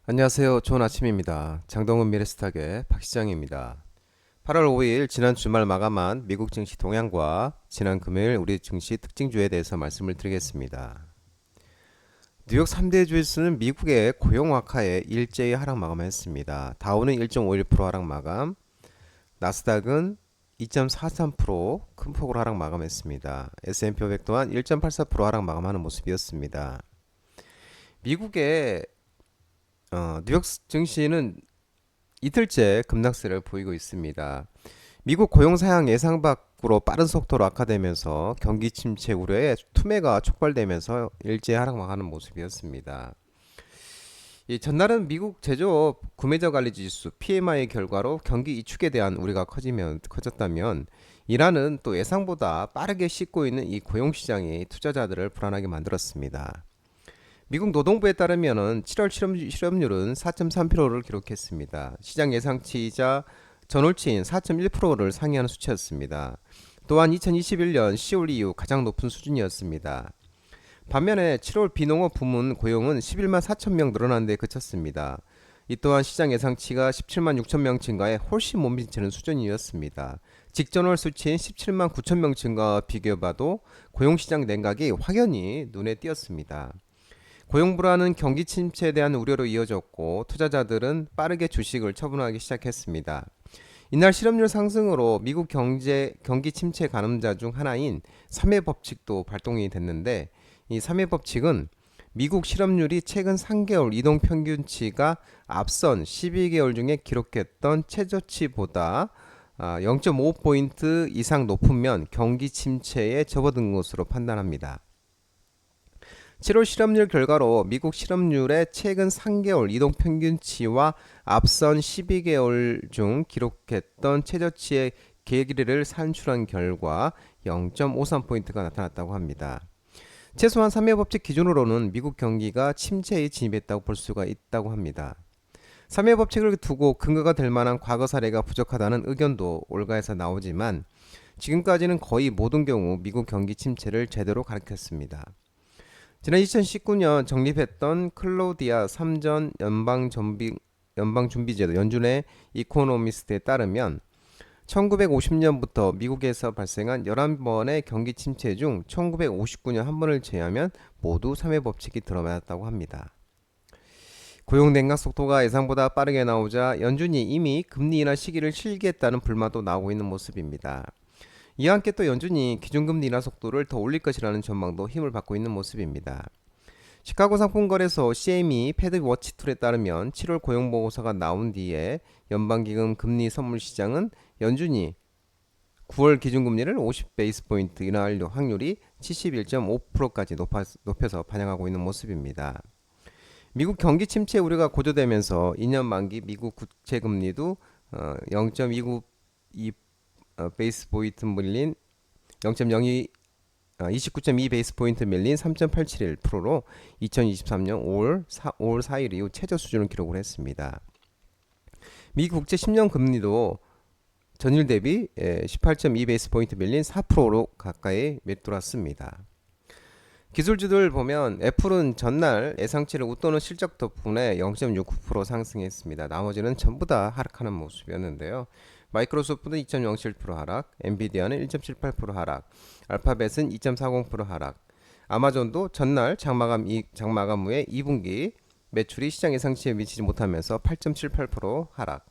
안녕하세요. 좋은 아침입니다. 장동훈 미래스탁의 박시장입니다. 8월 5일 지난 주말 마감한 미국 증시 동향과 지난 금요일 우리 증시 특징주에 대해서 말씀을 드리겠습니다. 뉴욕 3대 주지수는 미국의 고용 악화에 일제히 하락 마감했습니다. 다우는 1.51% 하락 마감, 나스닥은 2.43% 큰 폭으로 하락 마감했습니다. S&P 500 또한 1.84% 하락 마감하는 모습이었습니다. 미국의 뉴욕 증시는 이틀째 급락세를 보이고 있습니다. 미국 고용 사양 예상 밖으로 빠른 속도로 악화되면서 경기 침체 우려에 투매가 촉발되면서 일제 하락하는 모습이었습니다. 이 전날은 미국 제조업 구매자 관리 지수 PMI 결과로 경기 이축에 대한 우려가 커졌다면 이란은 또 예상보다 빠르게 씻고 있는 이 고용 시장이 투자자들을 불안하게 만들었습니다. 미국 노동부에 따르면 7월 실업률은 4.3%를 기록했습니다. 시장 예상치이자 전월치인 4.1%를 상회하는 수치였습니다. 또한 2021년 10월 이후 가장 높은 수준이었습니다. 반면에 7월 비농업 부문 고용은 11만 4천 명 늘어난 데 그쳤습니다. 이 또한 시장 예상치가 17만 6천 명 증가에 훨씬 못 미치는 수준이었습니다. 직전월 수치인 17만 9천 명 증가와 비교해봐도 고용시장 냉각이 확연히 눈에 띄었습니다. 고용 불안은 경기 침체에 대한 우려로 이어졌고 투자자들은 빠르게 주식을 처분하기 시작했습니다. 이날 실업률 상승으로 미국 경기 침체 가늠자 중 하나인 3회 법칙도 발동이 됐는데 이 3회 법칙은 미국 실업률이 최근 3개월 이동 평균치가 앞선 12개월 중에 기록했던 최저치보다 0.5포인트 이상 높으면 경기 침체에 접어든 것으로 판단합니다. 7월 실업률 결과로 미국 실업률의 최근 3개월 이동평균치와 앞선 12개월 중 기록했던 최저치의 계기를 산출한 결과 0.53포인트가 나타났다고 합니다. 최소한 3회 법칙 기준으로는 미국 경기가 침체에 진입했다고 볼 수가 있다고 합니다. 3회 법칙을 두고 근거가 될 만한 과거 사례가 부족하다는 의견도 올가에서 나오지만 지금까지는 거의 모든 경우 미국 경기 침체를 제대로 가리켰습니다. 지난 2019년 정립했던 클로디아 3전 연방준비제도 연준의 이코노미스트에 따르면 1950년부터 미국에서 발생한 11번의 경기 침체 중 1959년 한 번을 제외하면 모두 3회 법칙이 들어맞았다고 합니다. 고용 냉각 속도가 예상보다 빠르게 나오자 연준이 이미 금리 인하 시기를 실기했다는 불만도 나오고 있는 모습입니다. 이와 함께 또 연준이 기준금리 인하 속도를 더 올릴 것이라는 전망도 힘을 받고 있는 모습입니다. 시카고 상품거래소 CME 패드워치 툴에 따르면 7월 고용보고서가 나온 뒤에 연방기금 금리 선물 시장은 연준이 9월 기준금리를 50베이스포인트 인하할 확률이 71.5%까지 높여서 반영하고 있는 모습입니다. 미국 경기 침체 우려가 고조되면서 2년 만기 미국 국채금리도 0.29 베이스 포인트 밀린 0.02 29.2 베이스 포인트 밀린 3.871%로 2023년 5월 4일 이후 최저 수준을 기록을 했습니다. 미국 국채 10년 금리도 전일 대비 18.2 베이스 포인트 밀린 4%로 가까이 매돌았습니다. 기술주들 보면 애플은 전날 예상치를 웃도는 실적 덕분에 0.69% 상승했습니다. 나머지는 전부 다 하락하는 모습이었는데요. 마이크로소프트는 2.07% 하락, 엔비디아는 1.78% 하락, 알파벳은 2.40% 하락, 아마존도 전날 장마감 후에 2분기 매출이 시장 예상치에 미치지 못하면서 8.78% 하락,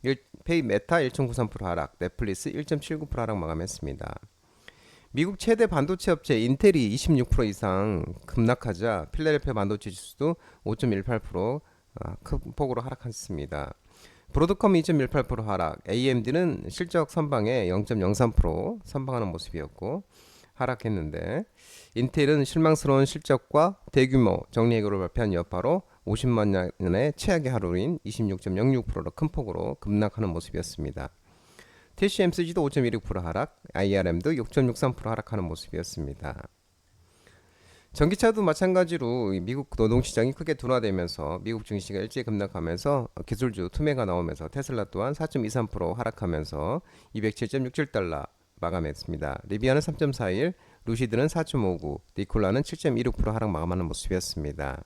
메타 1.93% 하락, 넷플릭스 1.79% 하락 마감했습니다. 미국 최대 반도체 업체 인텔이 26% 이상 급락하자 필라델피아 반도체 지수도 5.18% 큰 폭으로 하락했습니다. 브로드컴 2.18% 하락, AMD는 실적 선방에 0.03% 선방하는 모습이었고 하락했는데 인텔은 실망스러운 실적과 대규모 정리해고를 발표한 여파로 50만 년의 최악의 하루인 26.06%로 큰 폭으로 급락하는 모습이었습니다. TSMC도 5.16% 하락, IRM도 6.63% 하락하는 모습이었습니다. 전기차도 마찬가지로 미국 노동시장이 크게 둔화되면서 미국 증시가 일제히 급락하면서 기술주 투매가 나오면서 테슬라 또한 4.23% 하락하면서 207.67달러 마감했습니다. 리비아는 3.41, 루시드는 4.59, 니콜라는 7.26% 하락 마감하는 모습이었습니다.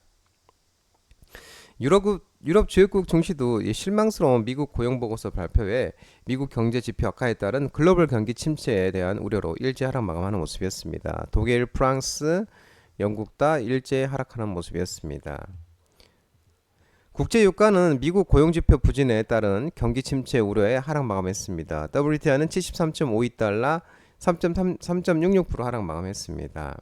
유럽 주요국 증시도 이 실망스러운 미국 고용 보고서 발표에 미국 경제 지표 악화에 따른 글로벌 경기 침체에 대한 우려로 일제 하락 마감하는 모습이었습니다. 독일, 프랑스, 영국 다 일제 하락하는 모습이었습니다. 국제 유가는 미국 고용 지표 부진에 따른 경기 침체 우려에 하락 마감했습니다. WTI는 73.52달러, 3.66% 하락 마감했습니다.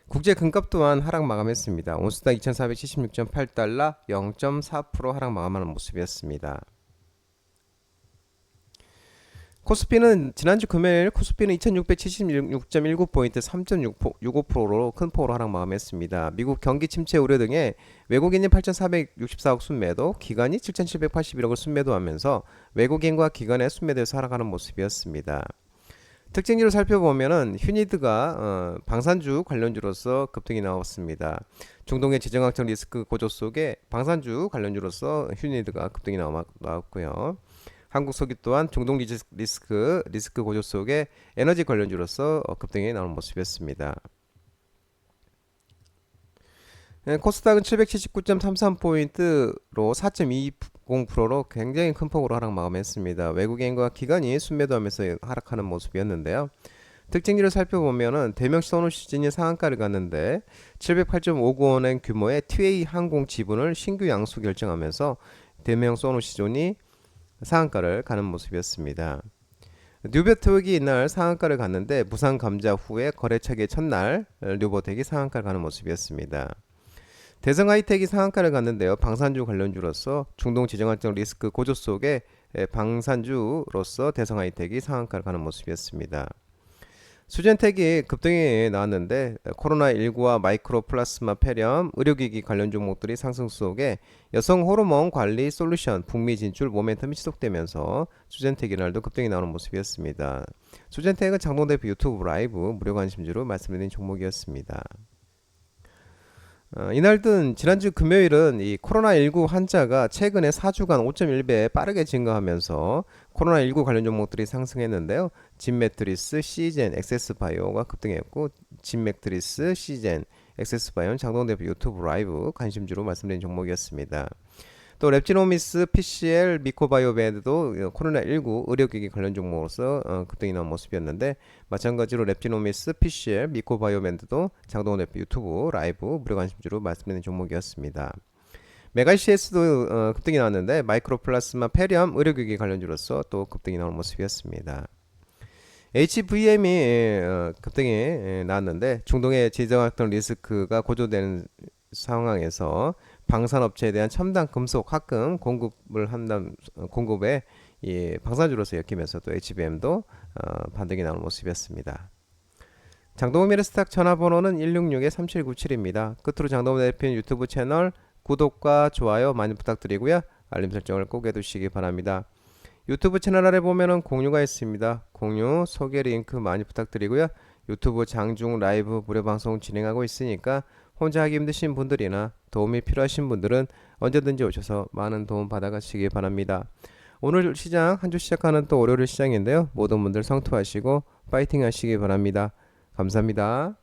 국제 금값 또한 하락 마감했습니다. 온스당 2476.8달러, 0.4% 하락 마감하는 모습이었습니다. 코스피는 지난주 금요일 코스피는 2676.19포인트 3.65%로 큰 폭으로 하락 마감했습니다. 미국 경기 침체 우려 등의 외국인이 8,464억 순매도, 기관이 7,781억을 순매도하면서 외국인과 기관의 순매도에서 하락하는 모습이었습니다. 특징지로 살펴보면은 휴니드가 방산주 관련주로서 급등이 나왔습니다. 중동의 지정학적 리스크 고조 속에 방산주 관련주로서 휴니드가 급등이 나왔고요. 한국 석유 또한 중동 리스크 고조 속에 에너지 관련주로서 급등이 나오는 모습이었습니다. 코스닥은 779.33포인트로 4.20%로 굉장히 큰 폭으로 하락 마감했습니다. 외국인과 기관이 순매도하면서 하락하는 모습이었는데요. 특징지를 살펴보면은 대명 선호시즌이 상한가를 갔는데 708.59원의 규모의 TA 항공 지분을 신규 양수 결정하면서 대명 선호시즌이 상한가를 가는 모습이었습니다. 뉴버텍이 이날 상한가를 갔는데 무상 감자 후에 거래처기의 첫날 뉴버텍이 상한가를 가는 모습이었습니다. 대성하이텍이 상한가를 갔는데요. 방산주 관련주로서 중동 지정학적 리스크 고조 속에 방산주로서 대성하이텍이 상한가를 가는 모습이었습니다. 수젠텍이 급등이 나왔는데 코로나19와 마이크로 플라스마 폐렴, 의료기기 관련 종목들이 상승 속에 여성 호르몬 관리 솔루션 북미 진출 모멘텀이 지속되면서 수젠텍이 날도 급등이 나오는 모습이었습니다. 수젠텍은 장동대표 유튜브 라이브 무료 관심주로 말씀드린 종목이었습니다. 이날은 지난주 금요일은 이 코로나19 환자가 최근에 4주간 5.1배 빠르게 증가하면서 코로나19 관련 종목들이 상승했는데요. 진매트리스, 시젠, 엑세스바이오가 급등했고 진매트리스, 시젠, 엑세스바이오는 장동대표 유튜브 라이브 관심주로 말씀드린 종목이었습니다. 또 랩지노미스, PCL, 미코바이오밴드도 코로나19 의료기기 관련 종목으로서 급등이 나온 모습이었는데 마찬가지로 랩지노미스, PCL, 미코바이오밴드도 장동원 대표 유튜브 라이브 무료 관심주로 말씀드린 종목이었습니다. 메가CS도 급등이 나왔는데 마이크로플라스마 폐렴 의료기기 관련주로서 또 급등이 나온 모습이었습니다. HVM이 급등이 나왔는데 중동의 지정학적 리스크가 고조되는 상황에서 방산업체에 대한 첨단 금속 합금 공급에 이 방산주로서 엮이면서 또 HBM도 반등이 나오는 모습이었습니다. 장동훈 미래스탁 전화번호는 166-3797입니다. 끝으로 장동훈 대표님 유튜브 채널 구독과 좋아요 많이 부탁드리고요. 알림 설정을 꼭 해두시기 바랍니다. 유튜브 채널 아래 보면은 공유가 있습니다. 공유, 소개 링크 많이 부탁드리고요. 유튜브 장중 라이브 무료 방송 진행하고 있으니까 혼자 하기 힘드신 분들이나 도움이 필요하신 분들은 언제든지 오셔서 많은 도움 받아가시기 바랍니다. 오늘 시장 한 주 시작하는 또 월요일 시장인데요. 모든 분들 성투하시고 파이팅 하시기 바랍니다. 감사합니다.